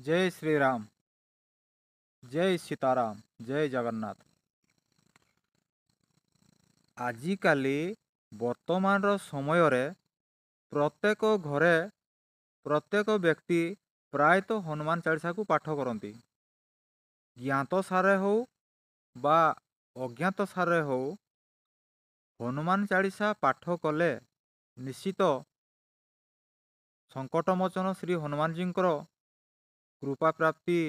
जय श्री राम। जय सीताराम। जय जगन्नाथ। आजिकाली वर्तमान समय प्रत्येक घरे प्रत्येक व्यक्ति प्रायतः हनुमान चालीसा को पाठ करती। ज्ञात सारे हो बा अज्ञात सारे हो, हनुमान चालीसा पाठ कले निश्चित संकटमोचन श्री हनुमान जी कृपा प्राप्ति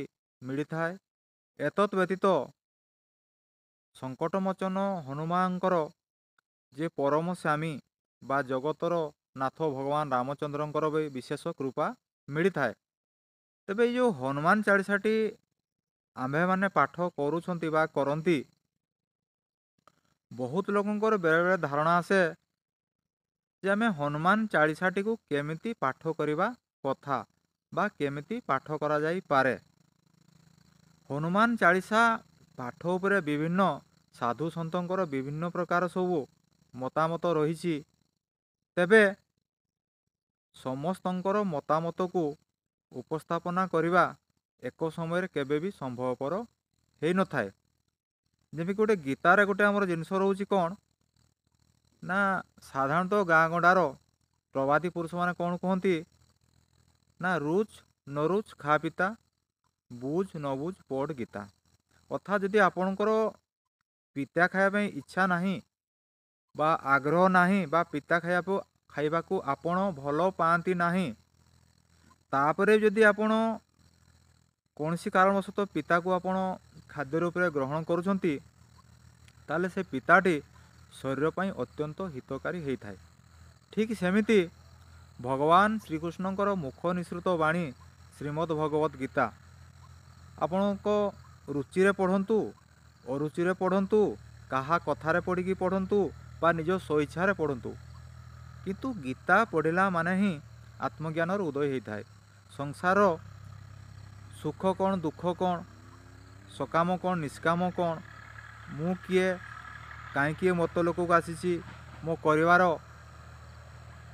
मिलता है। एतत् व्यतीत संकटमोचन हनुमानଙ୍କର जे परम स्वामी बा जगतर नाथ भगवान रामचंद्रंकर भी विशेष कृपा मिलता है। तेबे जो हनुमान चालीसाटी आम्भे माने पाठ करूछंती बा करंती, बहुत लोकंकर बेले बेले धारणा आसे जे आमे हनुमान चालीसाटी को केमिति पाठ करिबा कथा बा केमिति पाठ करा जाई पारे। हनुमान चालीसा पाठ उपरे विभिन्न साधु सन्तंकर विभिन्न प्रकार सबु मतामत रही। तेबे समस्तंकर मतामत को उपस्थापना करिबा एक समय केबे भी संभवपर हो न थाए। जेमि गोटे गीतार गोटे आमर जिनस रोचे कौन ना, साधारणतः गाँ गंडार प्रवादी पुरुष मैंने कौन कहती ना, रुच न रुच खा पिता, बुझ न बुझ पढ़ गीता। अर्थात जदि आपणकर पिता खाइबा इच्छा नहीं बा आग्रह नहीं बा पिता खाइबा को आपण भल पाती नहीं, तापरे जदि आपण कौन सी कारणवशतः पिता को आपण खाद्य रूप में ग्रहण करुछंती, ताले से पिताटी शरीर पर अत्यंत हितकारी होता है। ठीक सेमिति भगवान श्रीकृष्णकर मुख निसृत वाणी श्रीमद् भगवत गीता आपण रुचि पढ़ंतु अरुचि पढ़ंतु, कहा कथार पढ़ी पढ़ंतु बा निज स्वेच्छार पढ़ंतु, किंतु गीता पढ़ला माने ही आत्मज्ञानर उदय होता है। संसार सुख कौन दुख कौन, सकाम कौन निष्काम कौन, मु किए कहीं मत लोक को आसी, मो कर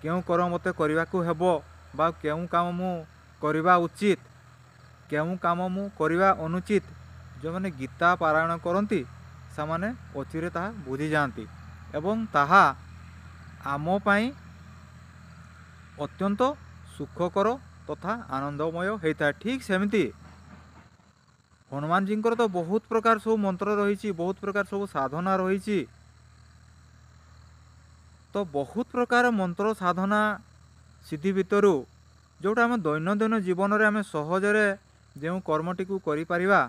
क्यों कर्म मत करने को हेबो बा क्यों काम मु करवा उचित, क्यों काम मु करवा अनुचित, जो मैंने गीता पारायण करती से माने अचिरे ताहा बुझी जाती एवं ताहा आम पाई अत्यंत सुखकर तथा आनंदमय होता है। ठीक सेमिति हनुमान जी तो बहुत प्रकार सब मंत्र रही, बहुत प्रकार सब साधना रही। तो बहुत प्रकार मंत्र साधना सिद्धि भितर जोटा आम दैनंदिन जीवन में आम सहजरे जो कर्मटी को करिपरिबा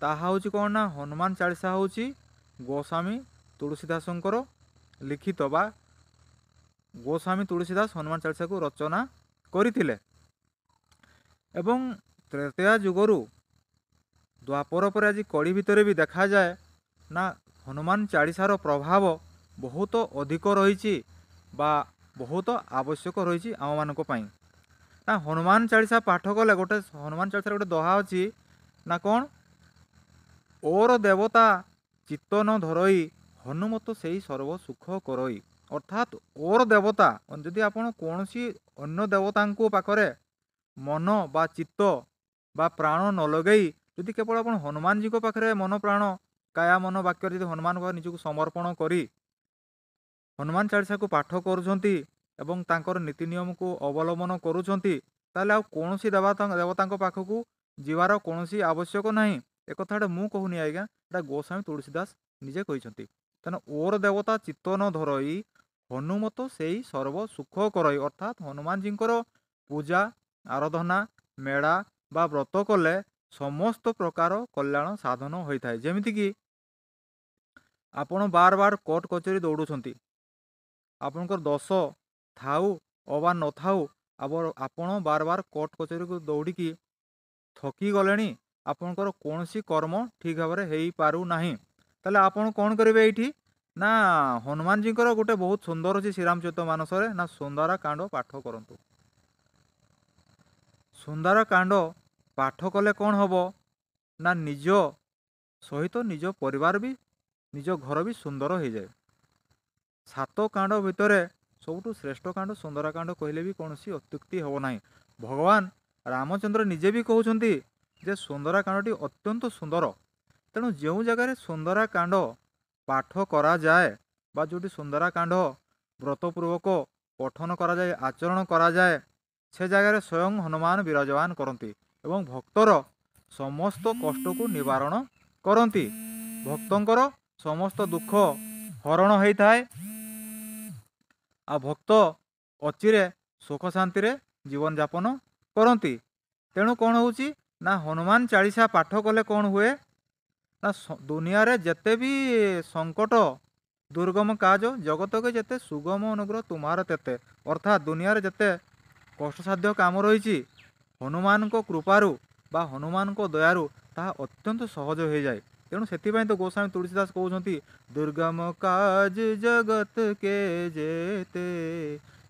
ताहा होची कौन ना, हनुमान चालीसा होची गोस्वामी तुलसीदासंकर लिखित बा गोस्वामी तुलसीदास हनुमान चालीसा को रचना करथिले। एवं त्रेतया जुगरु द्वापर पर आज कड़ी भितर भी देखा जाए ना, हनुमान चालीसार प्रभाव बहुत अधिक रही बा बहुत आवश्यक रही आम मानक पई। ना हनुमान चालीसा पाठ कले गोटे हनुमान चालीसा गोटे दोहा अच्छी ना, कौन ओर देवता चित्त न धरई, हनुमत से ही सर्व सुख करई। अर्थात ओर देवता जदि आपण कौन सी अन्य देवता पाखरे मन बा चित्त बा प्राण न लगई, जदि केवल आप हनुमान जी पाखे मन प्राण काया मन वाक्य जदि हनुमान निजक समर्पण करी हनुमान चालीसा को पाठ करुछंती एवं तांकर नीति नियम को अवलंबन करुछंती, ताले आ कौन सी देवता पाखक जीवार कौन सी आवश्यक नहीं। एक कथा मु कहूनी आज्ञा, एटा गोस्वामी तुलसीदास निजे कहिसंती। तेना ओर देवता चित्त न धरई, हनुमत से ही सर्व सुख करई। अर्थात हनुमान जी पूजा आराधना मेड़ा बा व्रत कले समस्त प्रकार कल्याण साधन होता है। जेमिति कि आपण बार बार कोर्ट कचेरी दौड़ुछंती, आपणकर दोष थाऊ अबा न थाऊ, आपण बार बार कोर्ट कचेरी को दौड़ी थकी गले, आपणकर कौन सी कर्म ठीक भाव में हो पारु नहीं, ताले आपण कौन करेंगे ये ना, हनुमान जी गोटे बहुत सुंदर अच्छी श्रीरामचरित मानस ना, सुंदरा कांड पाठ करंतु। सुंदर कांड पाठ कले कौन हम ना, निज सहित निज परिवार भी निज घर भी सुंदर हो जाए। सात कांड भितर सबुठु श्रेष्ठ कांड सुंदर कांड कहले भी कौन सी अत्युक्ति हम ना। भगवान ରାମଚନ୍ଦ୍ର ନିଜେ ବି କହୁଛନ୍ତି ଯେ ସୁନ୍ଦରାକାଣ୍ଡଟି ଅତ୍ୟନ୍ତ ସୁନ୍ଦର। ତେଣୁ ଯେଉଁ ଜାଗାରେ ସୁନ୍ଦରାକାଣ୍ଡ ପାଠ କରାଯାଏ ବା ଯେଉଁଠି ସୁନ୍ଦରାକାଣ୍ଡ ବ୍ରତପୂର୍ବକ ପଠନ କରାଯାଏ, ଆଚରଣ କରାଯାଏ, ସେ ଜାଗାରେ ସ୍ୱୟଂ ହନୁମାନ ବିରାଜମାନ କରନ୍ତି ଏବଂ ଭକ୍ତର ସମସ୍ତ କଷ୍ଟକୁ ନିବାରଣ କରନ୍ତି। ଭକ୍ତଙ୍କର ସମସ୍ତ ଦୁଃଖ ହରଣ ହୋଇଥାଏ ଆଉ ଭକ୍ତ ଅଚିରେ ସୁଖ ଶାନ୍ତିରେ ଜୀବନଯାପନ କରନ୍ତି। ତେଣୁ କ'ଣ ହେଉଛି ନା ହନୁମାନ ଚାଳିଶା ପାଠ କଲେ କ'ଣ ହୁଏ ନା ଦୁନିଆରେ ଯେତେ ବି ସଙ୍କଟ ଦୁର୍ଗମ କାଜ ଜଗତକେ ଯେତେ ସୁଗମ ଅନୁଗ୍ରହ ତୁମାର ତେତେ, ଅର୍ଥାତ୍ ଦୁନିଆରେ ଯେତେ କଷ୍ଟସାଧ୍ୟ କାମ ରହିଛି ହନୁମାନଙ୍କ କୃପାରୁ ବା ହନୁମାନଙ୍କ ଦୟାରୁ ତାହା ଅତ୍ୟନ୍ତ ସହଜ ହୋଇଯାଏ। ତେଣୁ ସେଥିପାଇଁ ତ ଗୋସ୍ୱାମୀ ତୁଳସୀଦାସ କହୁଛନ୍ତି ଦୁର୍ଗମ କାଜ ଜଗତ କେ ଯେତେ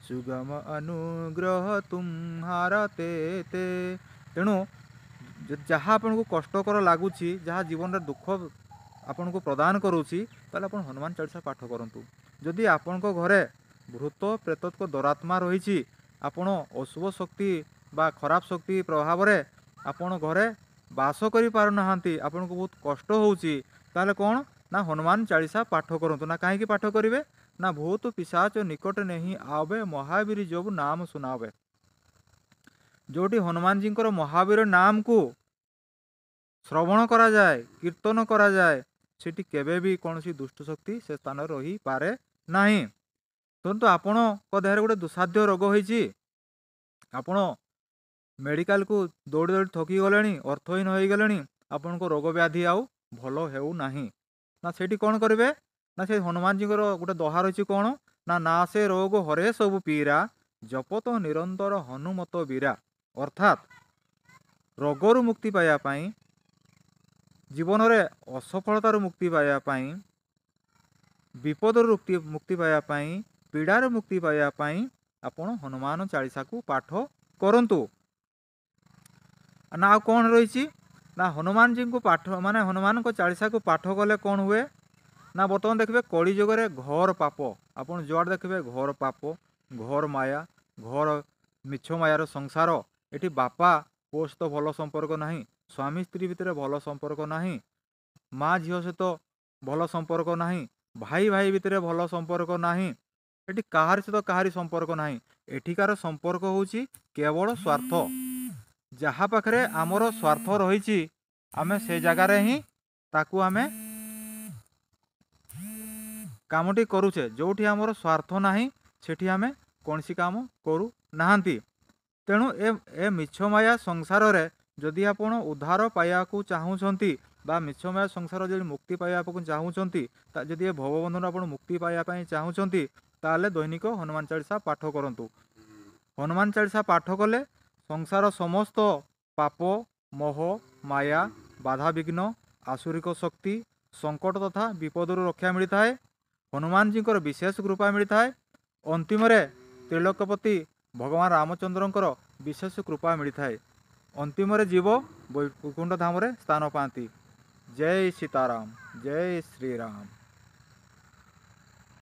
ସୁଗମ ଅନୁଗ୍ରହ ତୁମ୍ହାର ତେତେ। ତେଣୁ ଯାହା ଆପଣଙ୍କୁ କଷ୍ଟକର ଲାଗୁଛି, ଯାହା ଜୀବନରେ ଦୁଃଖ ଆପଣଙ୍କୁ ପ୍ରଦାନ କରୁଛି, ତାହେଲେ ଆପଣ ହନୁମାନ ଚାଳିଶା ପାଠ କରନ୍ତୁ। ଯଦି ଆପଣଙ୍କ ଘରେ ଭୂତ ପ୍ରେତତ୍ୱ ଦରାତ୍ମା ରହିଛି, ଆପଣ ଅଶୁଭ ଶକ୍ତି ବା ଖରାପ ଶକ୍ତି ପ୍ରଭାବରେ ଆପଣ ଘରେ ବାସ କରିପାରୁନାହାନ୍ତି, ଆପଣଙ୍କୁ ବହୁତ କଷ୍ଟ ହେଉଛି, ତାହେଲେ କ'ଣ ନା ହନୁମାନ ଚାଳିଶା ପାଠ କରନ୍ତୁ। ନା କାହିଁକି ପାଠ କରିବେ ନା ଭୂତ ପିଶାଚ ନିକଟ ନେହିଁ ଆବେ ମହାବୀର ଜବୁ ନାମ ଶୁଣାବେ। ଯେଉଁଠି ହନୁମାନଜୀଙ୍କର ମହାବୀର ନାମକୁ ଶ୍ରବଣ କରାଯାଏ, କୀର୍ତ୍ତନ କରାଯାଏ, ସେଠି କେବେ ବି କୌଣସି ଦୁଷ୍ଟ ଶକ୍ତି ସେ ସ୍ଥାନରେ ରହିପାରେ ନାହିଁ। ଧରନ୍ତୁ ଆପଣଙ୍କ ଦେହରେ ଗୋଟେ ଦୁଃସାଧ୍ୟ ରୋଗ ହୋଇଛି, ଆପଣ ମେଡ଼ିକାଲକୁ ଦୌଡ଼ି ଦୌଡ଼ି ଥକି ଗଲେଣି, ଅର୍ଥହୀନ ହୋଇଗଲେଣି, ଆପଣଙ୍କ ରୋଗ ବ୍ୟାଧି ଆଉ ଭଲ ହେଉନାହିଁ। ନା ସେଇଠି କ'ଣ କରିବେ ନା ସେ ହନୁମାନଜୀଙ୍କର ଗୋଟେ ଦୋହା ରହିଛି କ'ଣ ନା ସେ ରୋଗ ହରେ ସବୁ ପୀରା ଜପତ ନିରନ୍ତର ହନୁମତ ବୀରା। ଅର୍ଥାତ୍ ରୋଗରୁ ମୁକ୍ତି ପାଇବା ପାଇଁ, ଜୀବନରେ ଅସଫଳତାରୁ ମୁକ୍ତି ପାଇବା ପାଇଁ, ବିପଦରୁ ମୁକ୍ତି ପାଇବା ପାଇଁ, ପୀଡ଼ାରୁ ମୁକ୍ତି ପାଇବା ପାଇଁ ଆପଣ ହନୁମାନ ଚାଳିଶାକୁ ପାଠ କରନ୍ତୁ। ନା ଆଉ କ'ଣ ରହିଛି ନା ହନୁମାନଜୀଙ୍କୁ ପାଠ ମାନେ ହନୁମାନଙ୍କ ଚାଳିଶାକୁ ପାଠ କଲେ କ'ଣ ହୁଏ ନା ବର୍ତ୍ତମାନ ଦେଖିବେ କଳି ଯୁଗରେ ଘୋର ପାପ, ଆପଣ ଯୁଆଡ଼େ ଦେଖିବେ ଘୋର ପାପ, ଘୋର ମାୟା, ଘୋର ମିଛ ମାୟାର ସଂସାର। ଏଠି ବାପା ପୁଅ ସହିତ ଭଲ ସମ୍ପର୍କ ନାହିଁ, ସ୍ୱାମୀ ସ୍ତ୍ରୀ ଭିତରେ ଭଲ ସମ୍ପର୍କ ନାହିଁ, ମା ଝିଅ ସହିତ ଭଲ ସମ୍ପର୍କ ନାହିଁ, ଭାଇ ଭାଇ ଭିତରେ ଭଲ ସମ୍ପର୍କ ନାହିଁ, ଏଠି କାହାରି ସହିତ କାହାରି ସମ୍ପର୍କ ନାହିଁ। ଏଠିକାର ସମ୍ପର୍କ ହେଉଛି କେବଳ ସ୍ୱାର୍ଥ। ଯାହା ପାଖରେ ଆମର ସ୍ୱାର୍ଥ ରହିଛି ଆମେ ସେ ଜାଗାରେ ହିଁ ତାକୁ ଆମେ କାମଟି କରୁଛେ। ଯେଉଁଠି ଆମର ସ୍ୱାର୍ଥ ନାହିଁ ସେଠି ଆମେ କୌଣସି କାମ କରୁନାହାନ୍ତି। ତେଣୁ ଏ ମିଛମାୟା ସଂସାରରେ ଯଦି ଆପଣ ଉଦ୍ଧାର ପାଇବାକୁ ଚାହୁଁଛନ୍ତି ବା ମିଛମାୟା ସଂସାର ଯଦି ମୁକ୍ତି ପାଇବାକୁ ଚାହୁଁଛନ୍ତି, ଯଦି ଏ ଭବବନ୍ଧନରୁ ଆପଣ ମୁକ୍ତି ପାଇବା ପାଇଁ ଚାହୁଁଛନ୍ତି, ତାହେଲେ ଦୈନିକ ହନୁମାନ ଚାଳିଶା ପାଠ କରନ୍ତୁ। ହନୁମାନ ଚାଳିଶା ପାଠ କଲେ ସଂସାର ସମସ୍ତ ପାପ, ମୋହ, ମାୟା, ବାଧାବିଘ୍ନ, ଆସୁରିକ ଶକ୍ତି, ସଙ୍କଟ ତଥା ବିପଦରୁ ରକ୍ଷା ମିଳିଥାଏ। ହନୁମାନଜୀଙ୍କର ବିଶେଷ କୃପା ମିଳିଥାଏ। ଅନ୍ତିମରେ ତ୍ରିଲୋକପତି ଭଗବାନ ରାମଚନ୍ଦ୍ରଙ୍କର ବିଶେଷ କୃପା ମିଳିଥାଏ। ଅନ୍ତିମରେ ଜୀବ ବୈକୁଣ୍ଠ ଧାମରେ ସ୍ଥାନ ପାଆନ୍ତି। ଜୟ ସୀତାରାମ, ଜୟ ଶ୍ରୀରାମ।